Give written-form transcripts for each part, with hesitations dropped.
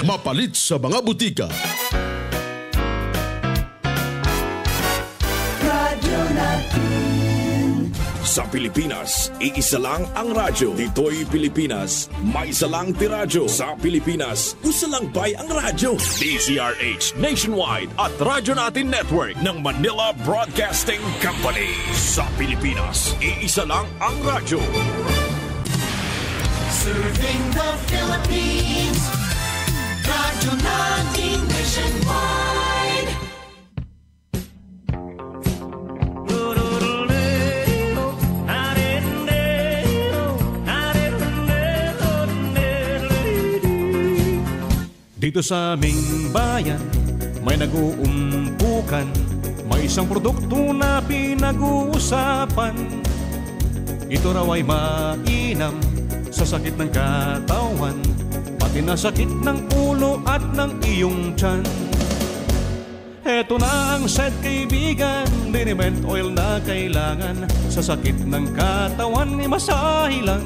Mapalit sa mga butika. Radyo natin. Sa Pilipinas, iisa lang ang radyo. Dito'y Pilipinas, may isa lang tiradyo. Sa Pilipinas, isa lang bay ang radyo. DZRH Nationwide at Radyo Natin Network ng Manila Broadcasting Company. Sa Pilipinas, iisa lang ang radyo. Serving the Philippines. Radyo Natin Nationwide. Dito sa aming bayan, may nag-uumpukan. May isang produkto na pinag-uusapan. Ito raw ay mainam sa sakit ng katawan, pati na sakit ng ulo at ng iyong tiyan. Eto na ang set, kaibigan, liniment oil na kailangan. Sa sakit ng katawan, masahe lang.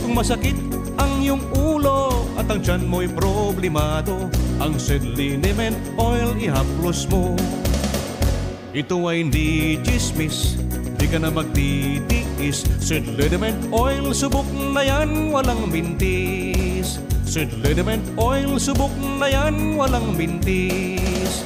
Kung masakit ang iyong ulo at ang tiyan mo'y problemado, ang Sed Liniment Oil ihaplos mo. Ito ay hindi chismis, di ka na magtitiis. Sed Liniment Oil, subok na yan, walang mintis. Sed Liniment Oil, subok na yan, walang mintis.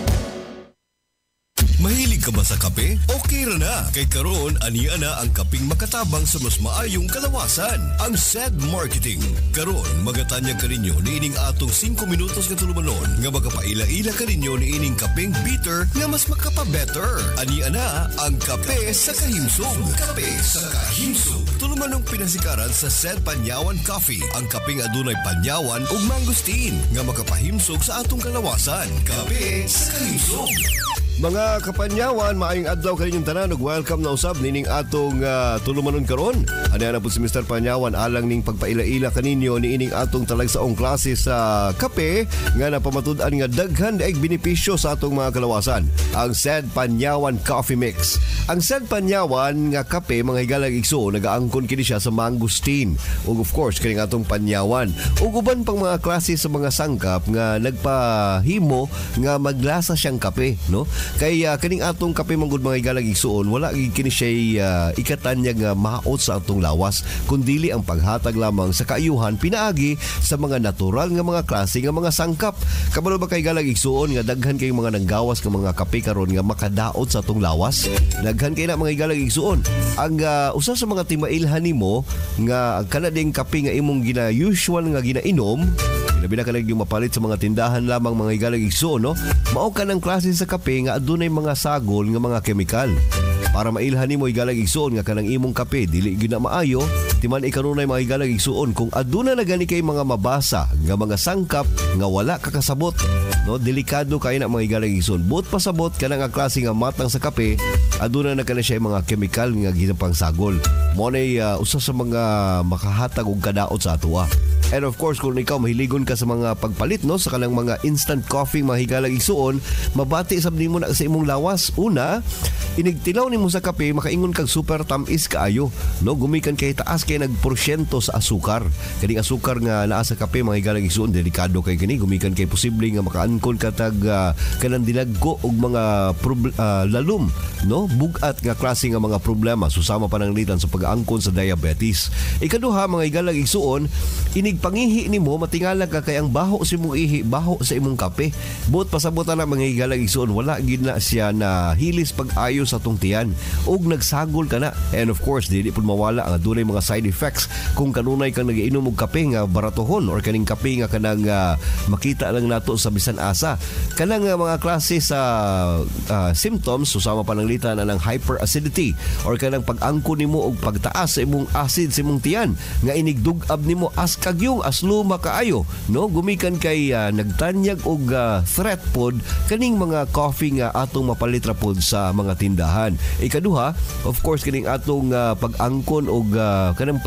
Mahilig ka ba sa kape? Okay ra na. Kay karon aniya na ang kaping makatabang sa mas maayong kalawasan. Ang SED Marketing. Karon magatanyag ka ninyo niining atong 5 minutos nga tulumanon nga magapaila-ila ka ninyo niining kapeng bitter nga mas makapa-better. Aniya na ang kape sa kahimsog. Kape sa kahimsog. Tulumanong pinasikaran sa SED Panyawan Coffee. Ang kapeng adunay panyawan ug mangosteen nga makapahimsog sa atong kalawasan. Kape sa kahimsog. Mga kapanyawan, maayong adlaw kaninyong tanan ug welcome na usab nining atong tulumanon karon. Ani na po si Mr. Panyawan alang ning pagpaila-ila kaninyo niining atong talagsaong klase sa kape nga napamatud-an nga daghan daig benepisyo sa atong mga kalawasan. Ang SED Panyawan Coffee Mix. Ang SED Panyawan nga kape mga higalag igso nagaangkon kini siya sa mangosteen ug of course kining atong panyawan ug uban pang mga klase sa mga sangkap nga nagpahimo nga maglasa siyang kape, no? Kay kining atong kape manggod mga higalag igsuon wala gid kini siya ikatanyag nga mahaot sa atong lawas kundili ang paghatag lamang sa kaayuhan pinaagi sa mga natural nga mga klase nga mga sangkap. Kabalo ba kay higalag igsuon nga daghan kay mga nanggawas nga mga kape karon nga makadaot sa atong lawas. Daghan kay na mga higalag igsuon. Ang usa sa mga timailhan nimo nga kana ding kape nga imong usual nga ginainom labi na ka yung mapalit sa mga tindahan lamang mga higalag igsuon, no? Mao ka ng klase sa kape nga adunay mga sagol nga mga kemikal. Para mailhan nimo higalag igsuon nga kanang imong kape dili gyud na maayo, timan ikanunay mga higalag igsuon kung aduna na gani kay mga mabasa nga mga sangkap nga wala kakasabot, no? Delikado kay na mga higalag igsuon. Buot pasabot kanang klase nga matang sa kape, aduna na kana siya mga kemikal nga ginapang sagol. Mo nay usa sa mga makahatag og kadaot sa atoa. And of course, kung ikaw mahiligon ka sa mga pagpalit, no, sa kanang mga instant coffee mga higalag igsuon, mabati sab nimo na sa imong lawas. Una, inigtilaw nimo sa kape makaingon kag super tamis kaayo, no? Gumikan kay taas kay nagporsyento sa asukar. Kani asukar nga naa sa kape mga higalag igsuon delikado kay kini, gumikan kay posible nga makaangkon katag kanang dinagko og mga lalum, no? Bugat nga klase nga mga problema susama pananglitan sa pag-angkon sa diabetes. Ikaduha mga higalag igsuon, pangihi nimo matingala ka kay ang baho sa imong ihi baho sa imong kape. Buot pasabutan na mga higalag igsuon wala gid na siya na hilis pag-ayo sa atong tiyan ug nagsagol ka na. And of course dili pud mawala ang adunay mga side effects kung kanunay kang nagiinom og kape nga baratohon or kaning kape nga kanang makita lang nato sa bisan asa. Kanang mga klase sa symptoms susama pananglitan ng hyperacidity or kanang pag-angkon nimo og pagtaas sa imong acid sa imong tiyan nga inigdug-ab nimo as kagyong as luma kaayo, no? Gumikan kay nagtanyag og threat pod kaning mga coffee nga atong mapalitra pod sa mga tindahan. Ikaduha, of course kining atong pag-angkon og kanang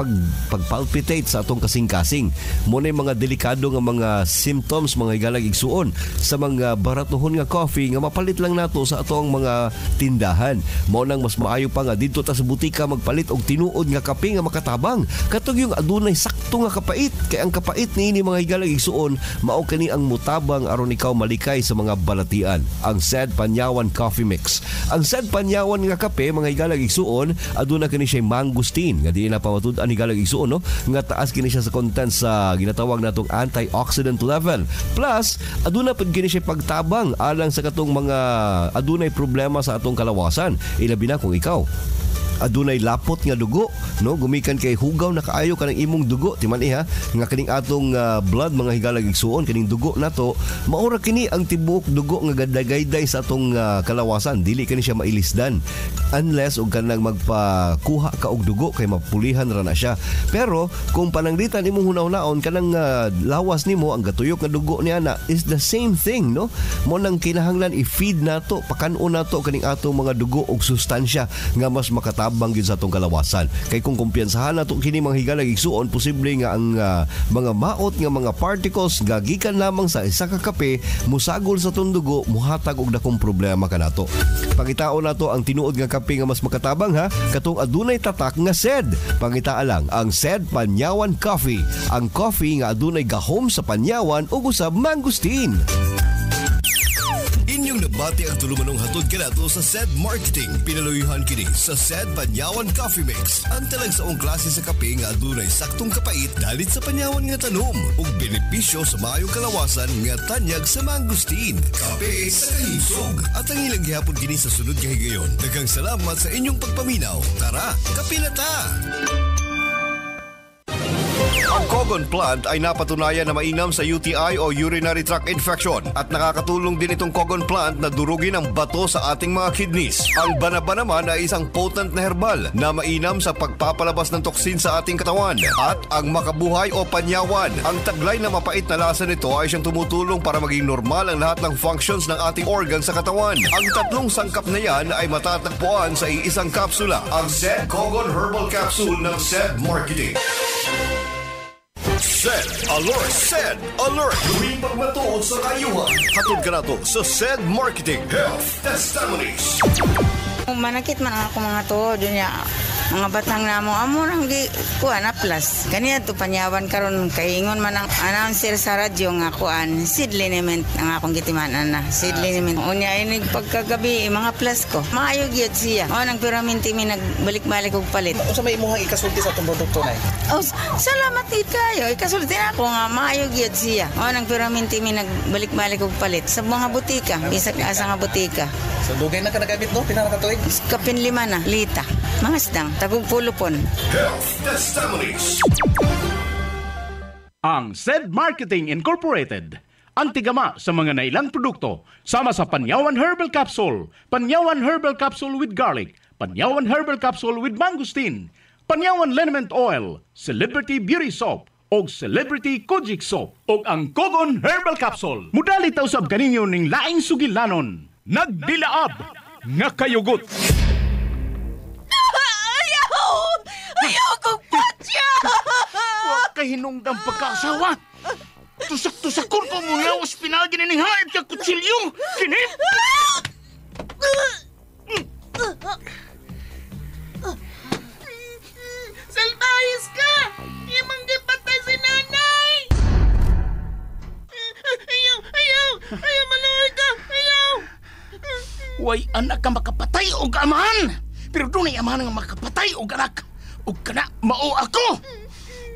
pagpalpitate sa atong kasing-kasing. Mo nay mga delikado nga mga symptoms mga higalag igsuon sa mga baratohon nga coffee nga mapalit lang nato sa atong mga tindahan. Mo nang mas maayo pa nga didto ta sa butika magpalit og tinuod nga kape nga makatabang katong yung adunay sakto nga kapait Kay ang kapait ni mga higalang igsuon, mao kani ang mutabang aron ikaw malikay sa mga balatian. Ang Sad Panyawan Coffee Mix. Ang Sad Panyawan nga kape, mga higalang igsuon, aduna kini siya mangosteen. Nga di na pamatud-an higalang igsuon, no? Nga taas kini siya sa content sa ginatawag natong antioxidant level. Plus, aduna pud kini siya pagtabang alang sa katong mga adunay problema sa atong kalawasan. Ilabi na kung ikaw adunay lapot nga dugo, no, gumikan kay hugaw na kaayo kanang imong dugo timan iha nga kaning atong blood, mga higalang igsuon, kaning dugo nato maura kini ang tibuok dugo nga gadagayday sa atong kalawasan. Dili kani siya mailisdan unless og kanang magpakuha ka og dugo kay mapulihan ra na siya. Pero kung pananglitan imong hunaw-naon kanang lawas nimo ang gatuyok nga dugo ni ana is the same thing, no, mo nang kinahanglan i-feed nato, pakan-on nato kaning atong mga dugo og sustansya nga mas makatabang gyud sa atong kalawasan. Kay kung kumpiyansahan nato kini mga higalang igsuon, posible nga ang mga maot nga mga particles nga gikan lamang sa isa ka kape musagol sa atong dugo, muhatag og dakong problema kanato. Pangitaon nato ang tinuod nga kape nga mas makatabang, ha, katong adunay tatak nga SED. Pangitaa lang ang SED Panyawan Coffee, ang coffee nga adunay gahom sa panyawan ug usab mangosteen. Inyong nabati ang tulumanong hatod kanato sa SED Marketing. Pinaluyuhan kini sa SED Panyawan Coffee Mix. Ang talagsaong klase sa kape nga adunay saktong kapait dalit sa panyawan nga tanom ug benepisyo sa maayong kalawasan nga tanyag sa mangosteen. Kape sa kahisog. At ang ilang gihapon kini sa sunod nga higayon. Daghang salamat sa inyong pagpaminaw. Tara, kape na ta! Ang Cogon plant ay napatunayan na mainam sa UTI o urinary tract infection at nakakatulong din itong Cogon plant na durugin ang bato sa ating mga kidneys. Ang banaba naman ay isang potent na herbal na mainam sa pagpapalabas ng toksin sa ating katawan. At ang makabuhay o panyawan, ang taglay na mapait na lasa nito ay siyang tumutulong para maging normal ang lahat ng functions ng ating organ sa katawan. Ang tatlong sangkap na yan ay matatagpuan sa iisang kapsula. Ang SED Cogon Herbal Capsule ng SED Marketing. SED Alert! SED Alert! Huwing pagmatuod sa kayuhan. Hatod ka na to sa SED Marketing Health Testimonies. Manakit man ako mga tuod niya. Mga batang namo amo nang gi kuan na plus. Kaniya to panyawan karon kay ingon man ang announcer sa radyo nga kuan seed liniment ang akong gitimanan na. Seed liniment. Unya ini pagkagabi mga plus ko. Maayo gyud siya. O nang piraminti mi nagbalik-balik og palit. Unsa may imong ikasulti sa atong produkto nay? Oh, salamat gid kayo. Ikasulti na ako nga maayo gyud siya. O nang piraminti mi nagbalik-balik og palit sa mga butika, bisag asa nga butika. So dugay na ka nagamit no? Pila na katuig? Kapin 5 na lita. Mga stang tagog pulupon. Health Testimonies. Ang SED Marketing Incorporated, ang tigama sa mga nailang produkto, sama sa Panyawan Herbal Capsule, Panyawan Herbal Capsule with Garlic, Panyawan Herbal Capsule with Mangosteen, Panyawan Liniment Oil, Celebrity Beauty Soap, o Celebrity Kojic Soap, o ang Cogon Herbal Capsule. Mudali taw sab kaninyo ning laing sugilanon. Nagdilaab nga kayugot. Ayaw kong patya! Wa kay hinungdang pagkaasawa. Tusak-tusakon ko muna os pinagin ning haid ka kutsilyo. Kini? Salbahis ka! Imang gipatay si nanay! Ayaw, maluhay ka! Ayaw! Way anak ka makapatay og amahan. Pero dunay amahan nga makapatay og anak. Og kana mao ako.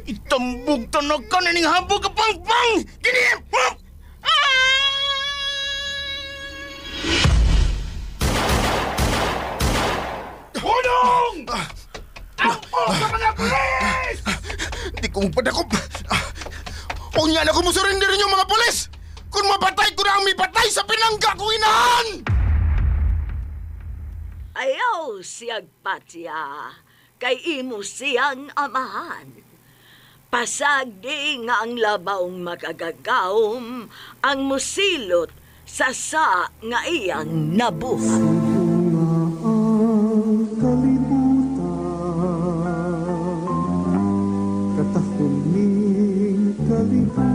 Itambog tanag ka na ning habog ka pang-pang. Kini! Hunong! Ako sa mga pulis! Di kong padakop. Huwag niya na kumusurrender niyo mga pulis! Kung mapatay ko na ang may patay sa pinangga ko inahan! Ayaw siyag patya, kay imo siyang amahan. Pasag di nga ang labaong makagagawom, ang musilot sa nga iyang nabuhan. Katahuling kalibutan,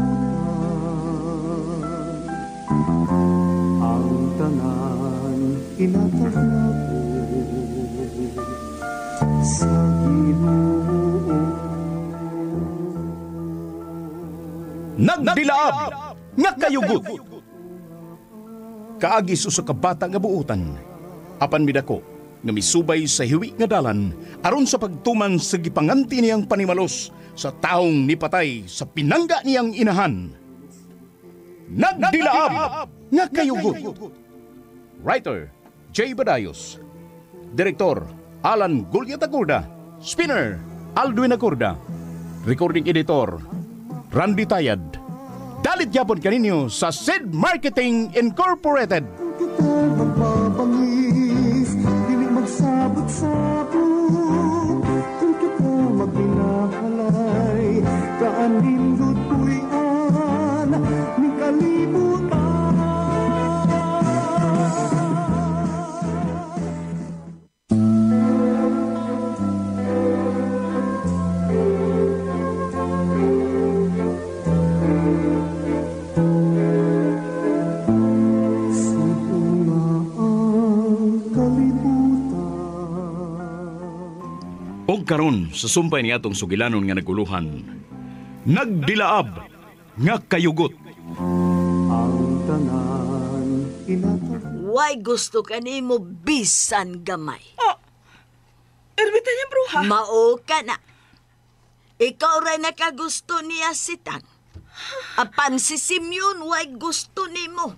ang tanan inataglaw sa Ginoo. Nagdilaab nga kayugot. Kaagis usa ka bata nga buutan. Apan midako nga misubay sa hiwi nga dalan aron sa pagtuman sa gipanganti niyang panimalos sa taong nipatay sa pinangga niyang inahan. Nagdilaab nga kayugot. Writer J. Badayos. Direktor Alan Gulyat-Acorda. Spinner Aldwin Acorda. Recording Editor Randy Tayad. Dalit yapon kaninyo sa SED Marketing Incorporated. Kita magpapangis, dili magsabot-sabot. Kung kita magpinahalay, kaanindot puyan, ni kalimutan. Og karon sa sumpay ni atong sugilanon nga naguluhan, nagdilaab nga kayugot. Ang tanan inatag. Why gusto ka ni mo bisan gamay? Oh, Ermita niya, bruha. Mao ka na. Ikaw rin nakagusto niya si Tang. Apan si Simeon, why gusto ni mo?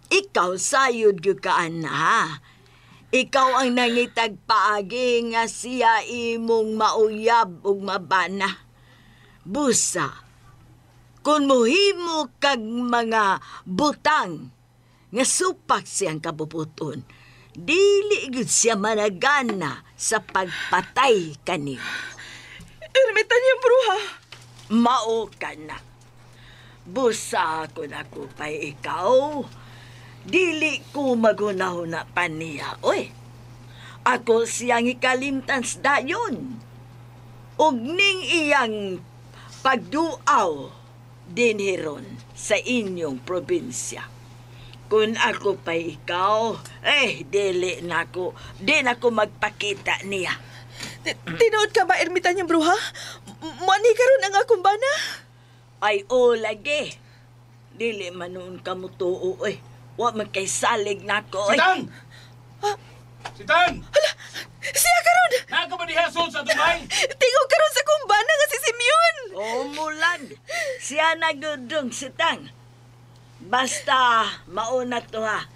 Ikaw sayod gyud ka ana. Ikaw ang nangitag paagi nga siya imong mauyab ug mabana. Busa, kung mohimo kag mga butang nga supak siyang kabubuton, dili gud siya managana sa pagpatay kanimo. Ermita niya, bruha. Mao ka na. Busa kung ako pa'y ikaw, dili ko magunahuna pa niya, oy. Ako siyang ikalimtans dayon. Ug ning iyang pagduaw din hiron sa inyong probinsya. Kung ako pa ikaw, di na ako magpakita niya. Tinood ka ba, Ermita niya, bruha? Mani karon ang akong bana? Ay, o lagi. Dili man noon ka mo tuo, oy. Wa man kay salig nako, oy. Sitang! Sitang! Hala, siya karon! Naka ba diha sa Dubai? Tingog karon sa kumbana nga si Simeon! Mulag. Siya nagdudong sitang. Basta mauna to ha.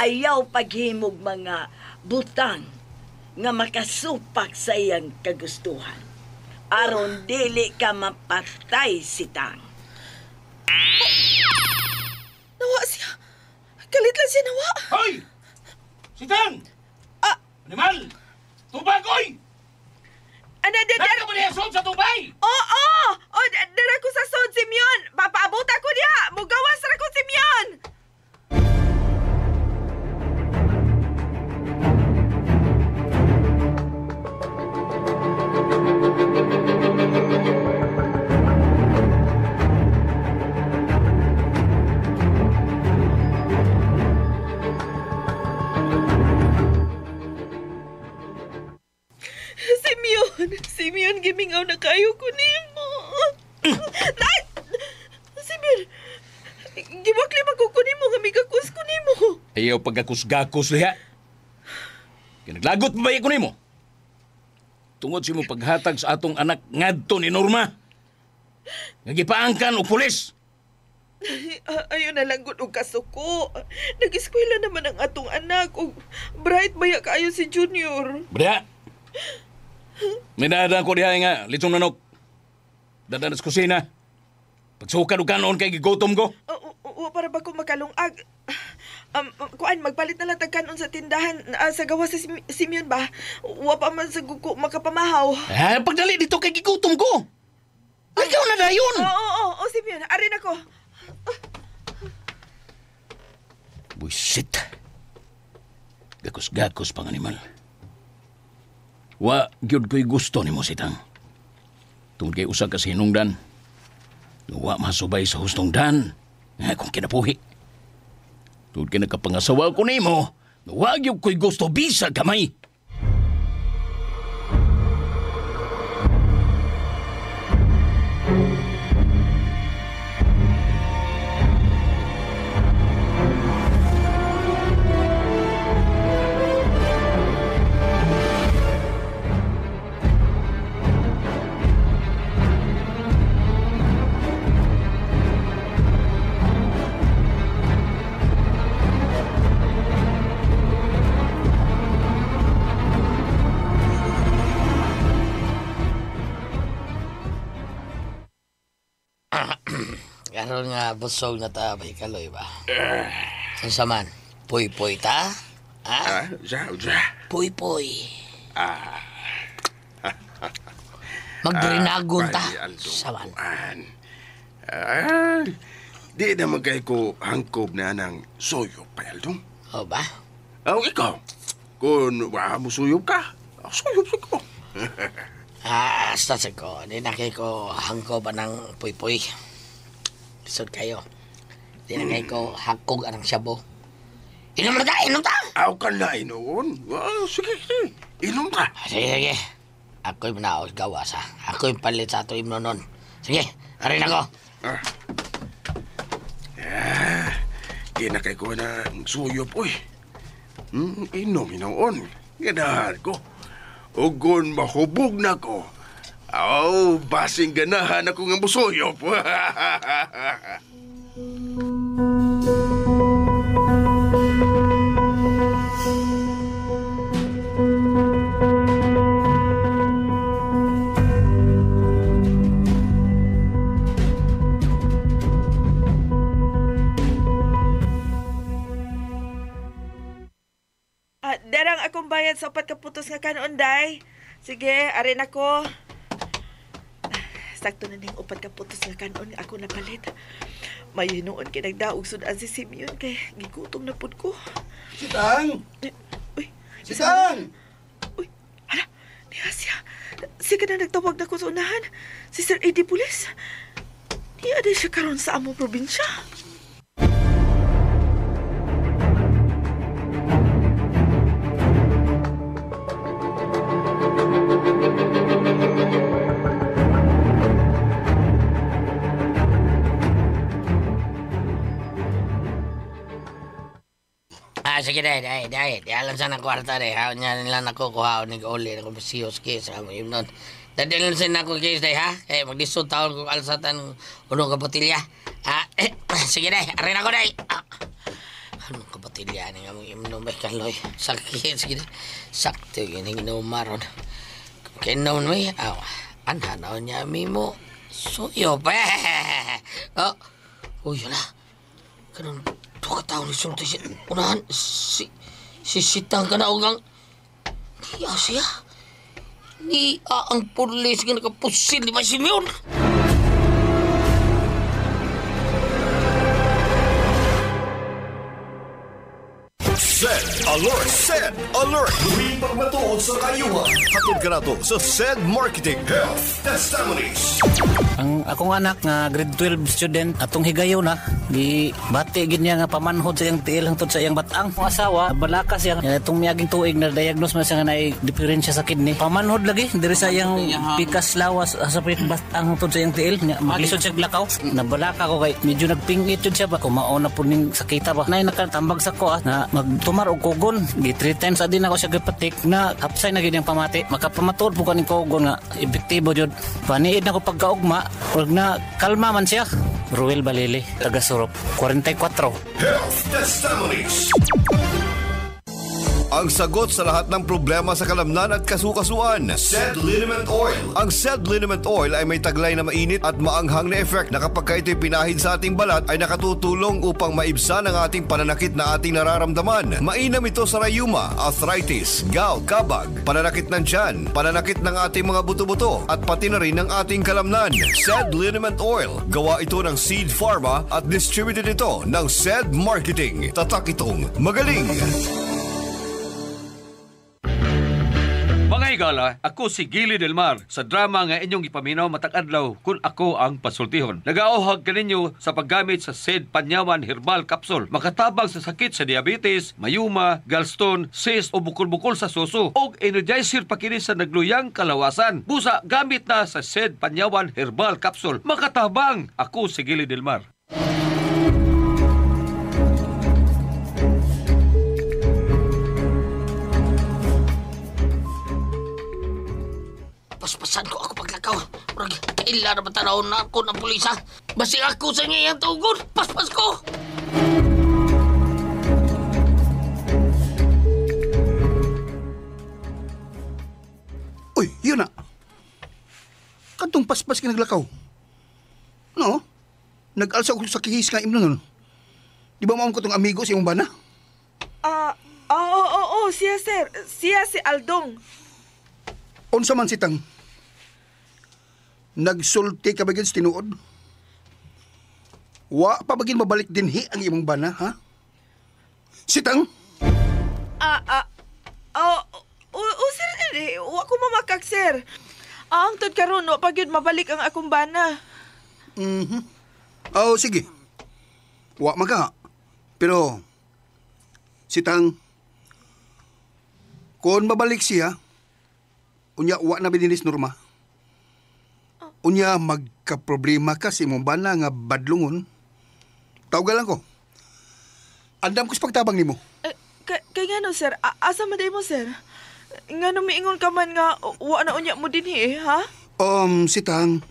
Ayaw paghimog mga butang nga makasupak sa iyang kagustuhan. Aron dili ka mapatay sitang. Nawa siya. Kalit lang siya nawa. Hoy! Sitang! Animal! Tubag, oy! Naka ba diha sa Dubai? Oo! Dara ko sa sod, Simeon! Papaabot ako diha! Mugawas ra ko, Simeon! Simeon, gimingaw na kayo ko nimo. Nay! Simeon, giwakli magkukunin mo nga migakus ko nimo. Ayaw paggakus-gakus liha. Kinaglagot ba ko nimo? Tungod si mo paghatag sa atong anak ngadto ni Norma. Nagipaangkan o pulis. Ayun na lang gud og kasuko. Nag-eskwela naman ang atong anak og bright baya kaayo si Junior. Bria. May dadaan ko diha nga, litsong nanok. Dadaan sa kusina. Pagsukad o kanon kay gigotom ko. Para ba ko makalungag? Kuan, magpalit na lang tagkanon sa tindahan sa gawa sa Simeon ba? Wa pa man sa guko makapamahaw. Pagdali dito kay gigotom ko. Ikaw na dayon. Oo, Simeon. Arin ako. Buisit. Gakos-gakos pang animal. Wa, gyud ko'y gusto ni mo, Sitang. Tungkol kay usa ka sinungdan. Wa masubay sa hustong dan. Kung kinapuhi. Tungkol kay nakapangasawa ko ni mo, wa gyud ko'y gusto bisa kamay. Karon nga busog na ta bay kaloy ba? Unsa man? Puy-puy ta? Ha? Puy-puy. Magdrinagon ta. Saman. Di naman kayo ko hangkob na ng suyop pa, Aldong. O ba? Ikaw. Kung mo suyop ka, suyop sa ko. Basta sa ko. Di na kayo ko hangkob ng puy-puy. Lisod kayo. Di na kayo ko hangkog anang syabo. Inom na ta! Inom ta! Aw ka na inon. Sige. Inom ka. Sige. Ako'y manaos gawas ha. Ako'y palit sa ito imnonon. Sige, harin ako. Kinakay ko na suyop, uy. Inom, inoon. Ganahan ko. Ugon mahubog na ko. Basing ganahan ako ng busuyop. Darang akong bayad sa 4 ka putos nga kanon, day. Sige, arin ako. Sakto na ning 4 ka putos nga kanon nga ako napalit. May noon kinagdaog sudan si Simeon kay gigutom na pud ko. Sitang! Uy, Sitang! Uy, hala, ni Asya. Sige na nagtawag na ko sa unahan. Si Sir Eddie Pulis. Di ada siya karon sa among probinsya. Sige, day. Di alam sa na kwarta, day. Haon niya nila nakukuha ni Oli na kumasiyos kis. Yung nun. Dadalun sa na ko kis, day, ha? Magdisod taon kong alsatan unong kapotilya. Sige, day. Arin ako, day. Anong kapotilya ni nga mong imnom, bay, kaloy. Sakit, sige, day. Sakto yun yung inumaron. Kaya naman, may, anhanaw niya, mimo. Suyo, pa. Uy, yun na. Ganun. Tuwa ka tao ni Sulti siya. Unahan, si Sitang ka na ugang. Niya siya. Ni ang pulis nga nakapusil ni May Simeon. Set Alert! Luwing pagmatuod sa kayuhan. Hatod ka na to sa SED Marketing Health Testimonies. Ang akong anak nga grade 12 student atong higayon na di bati gid niya nga pamanhod sa iyang tiil hangtod sa iyang batang. Ang asawa balaka siya itong miaging tuig na diagnose man siya nga naay diferensya sa kidney. Pamanhod lagi diri sa iyang pikas lawas sa batang hangtod sa iyang tiil nya maglisod siya glakaw. Nabalaka ko kay medyo nagpingit jud siya ba kumaon na pud ning sakita ba. Nay nakatambag sa ko na magtumar og kugon. Di 3 times adin ako siya gipatik na hapsay na gid ang pamati. Makapamatod po kaning kugon nga epektibo jud. Paniid na ko pagkaugma ug na kalma man siya. Ruel Balili, taga Surop, 44. Health Testimonies. Ang sagot sa lahat ng problema sa kalamnan at kasukasuan, SED Liniment Oil. Ang SED Liniment Oil ay may taglay na mainit at maanghang na effect na kapag ito'y pinahid sa ating balat ay nakatutulong upang maibsan ang ating pananakit na ating nararamdaman. Mainam ito sa rayuma, arthritis, gout, kabag, pananakit ng tiyan, pananakit ng ating mga buto-buto at pati na rin ng ating kalamnan. SED Liniment Oil. Gawa ito ng Seed Pharma at distributed ito ng SED Marketing. Tatak itong magaling. Mga higala, ako si Gili Del Mar sa drama nga inyong ipaminaw matag adlaw kung ako ang pasultihon. Nagaohag kaninyo sa paggamit sa SED Panyawan Herbal Capsule. Makatabang sa sakit sa diabetes, mayuma, gallstone, cyst o bukol-bukol sa suso. O energizer pa kini sa nagluyang kalawasan. Busa, gamit na sa SED Panyawan Herbal Capsule. Makatabang, ako si Gili Del Mar. Paspasan ko ako paglakaw. Murag, kaila na matanaw na ako ng pulisa. Basi ako sa niya yung tugon. Paspas ko! Uy, yun na. Kadtong paspas kinaglakaw. No? Nag-alsa ko sa kihis nga imno nun. Di ba maam ko tong amigo sa imong bana? Oo, siya sir. Siya si Aldong. Unsa man sitang? Nagsulti ka ba gid sa tinuod? Wa pa bagin mabalik dinhi ang imong bana, ha? Sitang? Sir, wa ko mamakak, sir. Ang tod karon wa pa gyud mabalik ang akong bana. Oh, sige. Wa maka. Pero, sitang, kung mabalik siya, unya wa na binilis norma. Unya magka-problema ka si imong bana nga badlungon. Tawagan lang ko. Andam ko sa pagtabang nimo. Kay ngano, sir? Asa man mo, sir? Ngano miingon ka man nga wa na unya mo dinhi, ha? Sitang,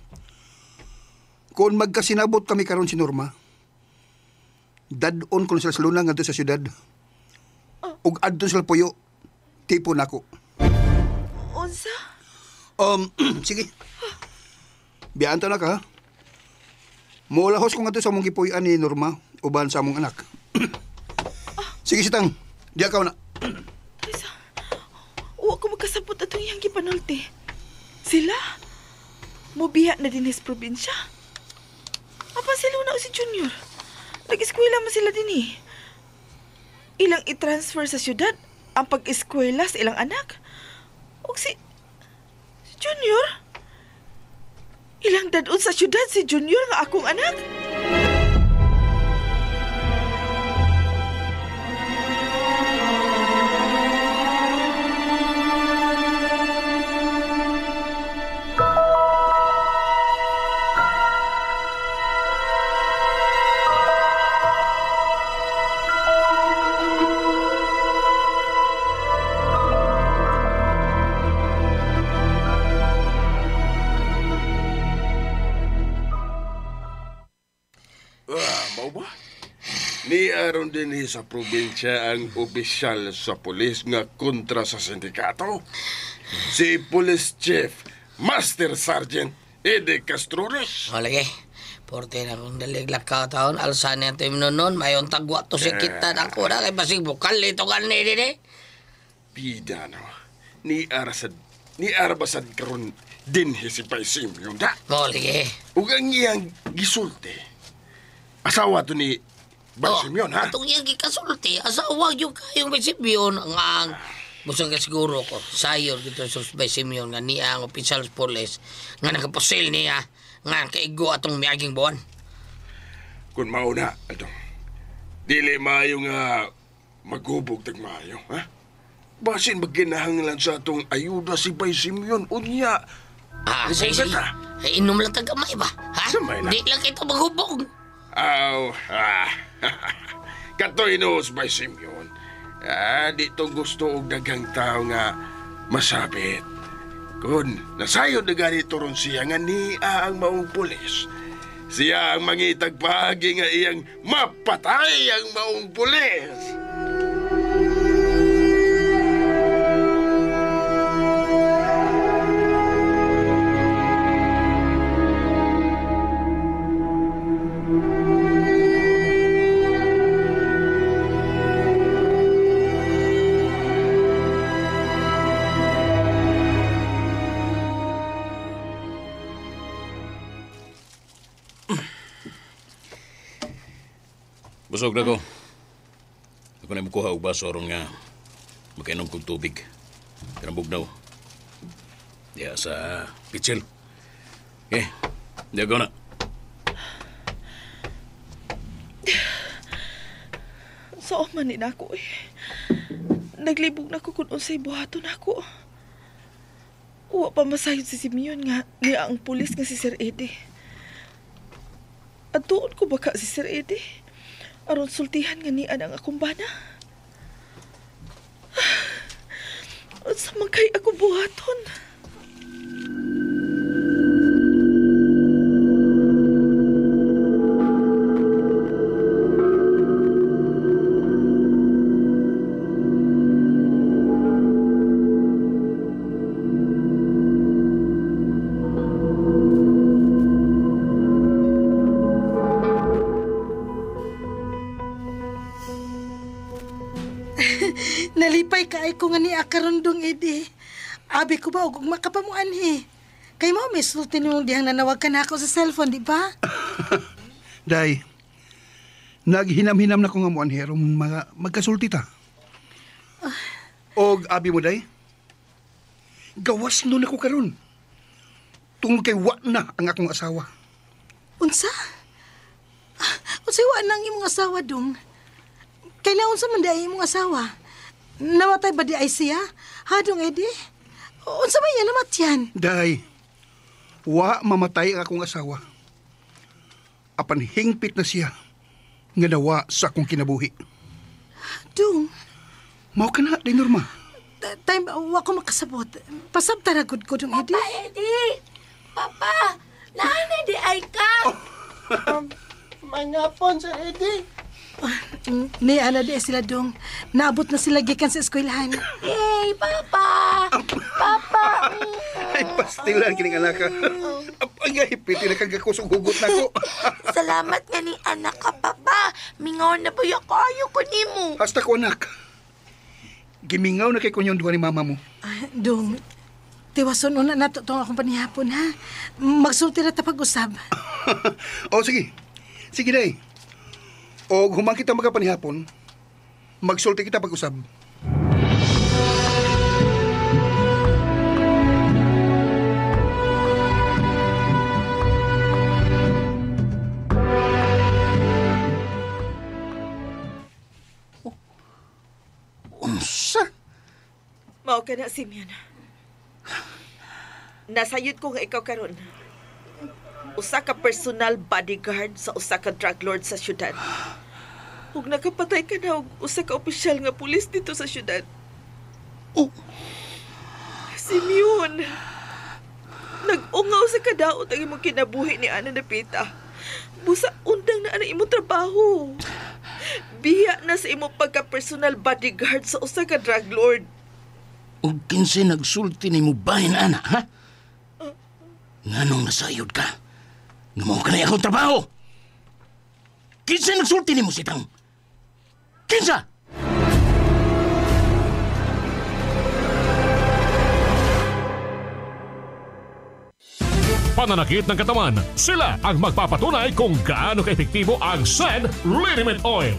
kung magkasinabot kami karon si Norma, dadon ko sila sa lunang ngadto sa syudad. Ug adto sila puyo, tipon ako. Unsa? Sige. Biyaan to na ka, ha? Mulahos ko nga to sa mong gipuy-an ni Norma, uban sa mong anak. Sige, sitang. Diya ka na. Wa ko magkasabot atong iyang gipanulti. Sila? Mobiya na din sa probinsya. Apa si Luna o si Junior? Nag-eskwela mo sila din eh. Ilang i-transfer sa syudad ang pag-eskwela sa ilang anak. O si Junior? Ilang dadon sa syudad si Junior nga akong anak? Niaron din sa probinsya ang opisyal sa pulis nga kontra sa sindikato. Si Police Chief Master Sergeant Eddie Castrones. O lagi, porte na kong daliglag ka taon, alsan niya tim nonon, mayon tagwa to si kita na ko na, kay basig bukal ito ka ni dide. Pida no, ni arabasad karon din si Paisim yung da. O lagi. Ug ang iyang gisulti, asawa to ni Basimyon, ha? Atong iyang gikasulti, asawa yung kayong Basimyon ang busang ka siguro ko, sayor dito sa Basimyon nga niya ang official police nga nakapusil niya nga kaigo atong miaging buwan. Kung mauna, dili maayo nga maghubog tag maayo, ha? Basin magkinahanglan sa atong ayuda si Basimyon, unya. Sige. Inom lang tagamay ba? Ha? Di lang kita maghubog. Katoy nos by Simeon. Dito gusto og daghang tao nga masabit. Kun nasayod na ganito ron siya nga niya ang maong pulis. Siya ang mangitag pagi nga iyang mapatay ang maong pulis. Busog na ko. Ako na makuha og baso aron nga makainom kong tubig. Kanang bugnaw. Diya sa pitsil. Okay, diya ko na. Saan man din ako eh. Naglibog na ko kung unsay buhaton ako. Uwa pa masayod si Simeon nga niya ang pulis nga si Sir Eddie. At doon ko baka si Sir Eddie. Aron sultihan nga niya ang akong bana. At sa magkay ako buhaton. Nalipay ka ay ko nga ni akarundong edi. Abi ko ba og makapamuan he. Kay mo may sulti nung dihang nanawag ka na ako sa cellphone, di ba? Day, naghinam-hinam na ko nga mo anherong magkasulti ta. Og abi mo, day, gawas nun ako karon. Tungkol kay wa na ang akong asawa. Unsa? Unsay wa nang imong asawa dong? Kailangan sa man di ay imong asawa. Namatay ba di ay siya? Hadong edi? Unsa ba yan namatyan? Day, wa mamatay ang akong asawa. Apan hingpit na siya nga nawa sa akong kinabuhi. Dong? Mao ka na, day Norma. Time, wa ko makasabot. Pasabtaragod ko dong edi. Papa, Eddie! Papa! Naana di ay ka! May ngapon sa Eddie. Ni ana di sila dong. Naabot na sila gikan sa eskwelahan. Yay, Papa! Papa! Ay, pastilan kining anak ka. Ay, hipiti na kagakusong hugot na ko. Salamat nga ni anak ka, Papa. Mingaw na ba yung kayo ko ni mo? Hasta ko, anak. Gimingaw na kay kunyong duwa ni mama mo. Dong, tiwason una na itong akong panihapon, ha? Magsulti na tapag-usab. O, sige. Sige, day. O, humang kita magapanihapon, magsulti kita pag-usab. Unsa? Mao ka na, Simeon. Nasayod ko nga ikaw karon. Usa ka personal bodyguard sa usa ka drug lord sa syudad. Ug nakapatay ka na og usa ka opisyal nga pulis dito sa syudad. Oh. Simeon, nag-ungaw sa kadaot ang imong kinabuhi ni Ana Napita. Busa undang na ana imong trabaho. Biya na sa imong pagka-personal bodyguard sa usa ka drug lord. Ug kinsa nagsulti nimo bahin, ana, ha? Nganong nasayod ka? Nga mao ka na akong trabaho. Kinsa nagsulti nimo sitang? Kinsa? Pananakit ng katawan, sila ang magpapatunay kung gaano kaepektibo ang SED Liniment Oil.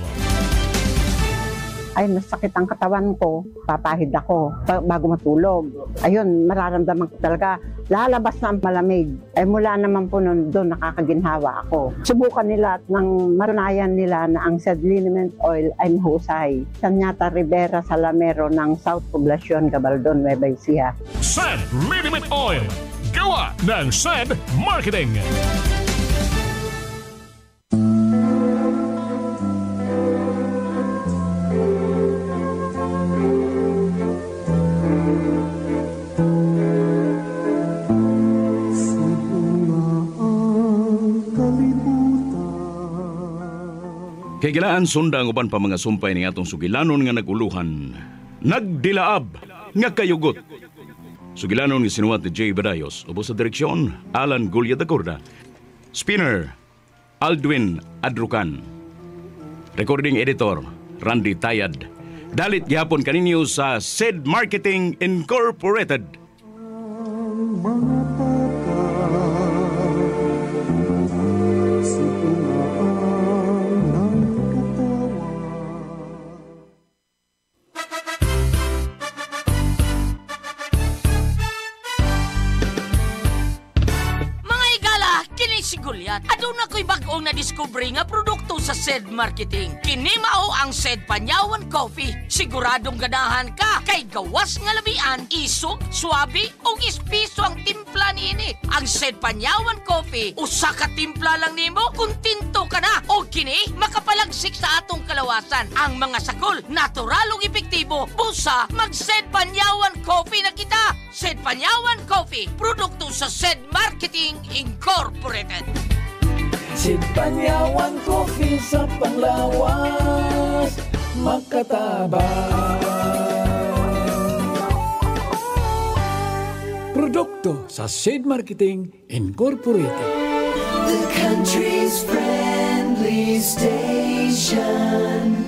Ay, masakit ang katawan ko, papahid ako bago matulog. Ayun, mararamdaman ko talaga, lalabas na ang malamig. Ay mula naman po nun, doon nakakaginhawa ako. Subukan nila at nang matunayan nila na ang SED Liniment Oil ay mahusay. Sanyata Rivera Salamero ng South Poblacion, Gabaldon, Nueva Ecija. SED Liniment Oil, gawa ng SED Marketing. Kay gilaan sunda ang uban pa mga sumpay ni atong sugilanon nga naguluhan. Nagdilaab nga kayugot. Sugilanon nga sinuwat ni Jay Badayos, ubos sa direksyon, Alan Gulya da Corda. Spinner, Aldwin Adrucan. Recording editor, Randy Tayad. Dalit gihapon kaninyo sa SED Marketing Incorporated. Aduna ko'y bag-ong na-discovery nga produkto sa SED Marketing. Kini mao ang SED Panyawan Coffee. Siguradong ganahan ka kay gawas nga labian, isog, swabe o ispiso ang timpla niini. Ang SED Panyawan Coffee, usa ka timpla lang nimo, kuntinto ka na. O kini makapalagsik sa atong kalawasan. Ang mga sakol, natural ug epektibo. Busa, mag-SED Panyawan Coffee na kita. SED Panyawan Coffee, produkto sa SED Marketing Incorporated. SED Panyawan Coffee sa panglawas, makatabang. Produkto sa SED Marketing Incorporated. The country's friendly station.